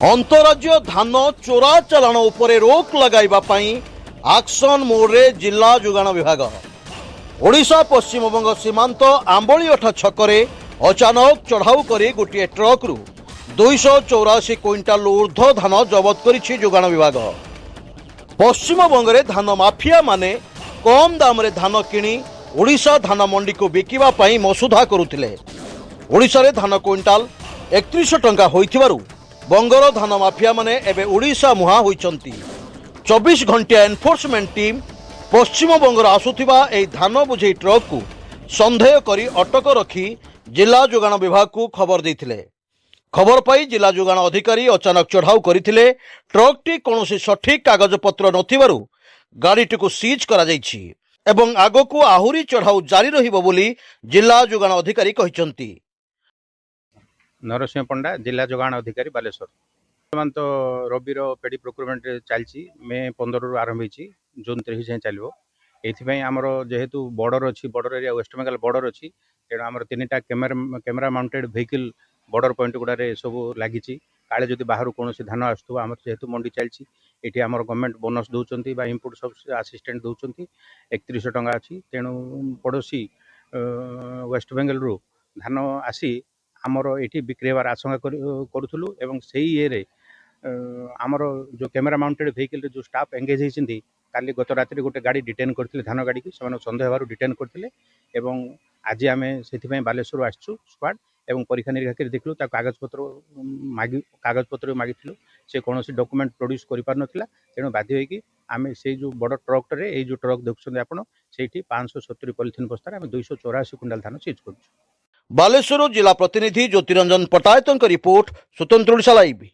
अंतरराज्य धान चोरा चालाण उपरे रोक लगाइबा पई एक्शन मोड रे जिला जोगाण विभाग ओडिशा पश्चिमबंग सीमांत आंबोलीअठा छकरे अचानक चढ़ाऊ करी गोटे ट्रक रु 284 क्विंटाल ऊर्ध्व धान जबत करिछि जोगाण विभाग। पश्चिमबंग रे धान माफिया माने कम दाम रे धान किणी ओडिशा धान मंडी को बिकिबा पई मसुधा करुथिले। ओडिशा रे धान क्विंटाल 3100 टंका होइथिबारु बंगर धान माफिया माने एबे ओडिशा मुहा होइचंती। 24 घंटिया एनफोर्समेंट टीम पश्चिम बंगर आसुथिबा एई धान बुझे ट्रक को संदेह करी अटक रखी जिला जोगाण विभाग को खबर देथिले। खबर पाई जिला जोगाण अधिकारी अचानक चढ़ाऊ करथिले। ट्रक टी कोनोसी सठिक कागज पत्र नथिबारु गाड़ीटी को सीज करा जायछि एवं आगो आहुरी चढ़ाऊ जारी रहिबो बोली जिला जोगाण अधिकारी कहिसंती। नरसिंह पंडा जिला जोगाण अधिकारी बालेश्वर। वर्तमान तो रबीर पेडी प्रोक्योरमेंट चलती मे 15 रु आरंभ होती जून 23 जाए चलो। ये आमर जेहेतु बॉर्डर अच्छी border area West Bengal border अच्छी तेणु आम 3टा camera mounted vehicle border point गुड़े सब लगी काले जदि बाहर कौन धान आसो आम जेहेतु मंडी चलती ये आम गवर्नमेंट बोनस दौरान इनपुट सब आसिस्टेंट दौरान 3100 टंका अच्छी तेणु पड़ोशी वेस्ट बेंगल रु धान आसी आमर ये बिक्री होवार आशंका करूँ एवं से ये आमर जो कैमेरा माउंटेड व्हीकल जो स्टाफ एंगेज होती काली गत राति गोटे गाड़ी डिटेन करते धान गाड़ी की सन्देह होवर डिटेन करते आज आम से बालेश्वर आसचु स्क्वाड एवं परीक्षा निरीक्षा कर देखलु कागजपत्र मागिलु से कौन डॉक्यूमेंट प्रोड्यूस कर पार नाला तेणु बाध्य होगी आम से जो बड़ ट्रक्टे ये जो ट्रक देखुं आपड़ से 570 पॉलिथिन बस्तार आम 284 क्विंटाल धान सीज कर। बालेश्वर जिला प्रतिनिधि ज्योतिरंजन पटायतों रिपोर्ट स्वतंत्र ओडिशा लाइव।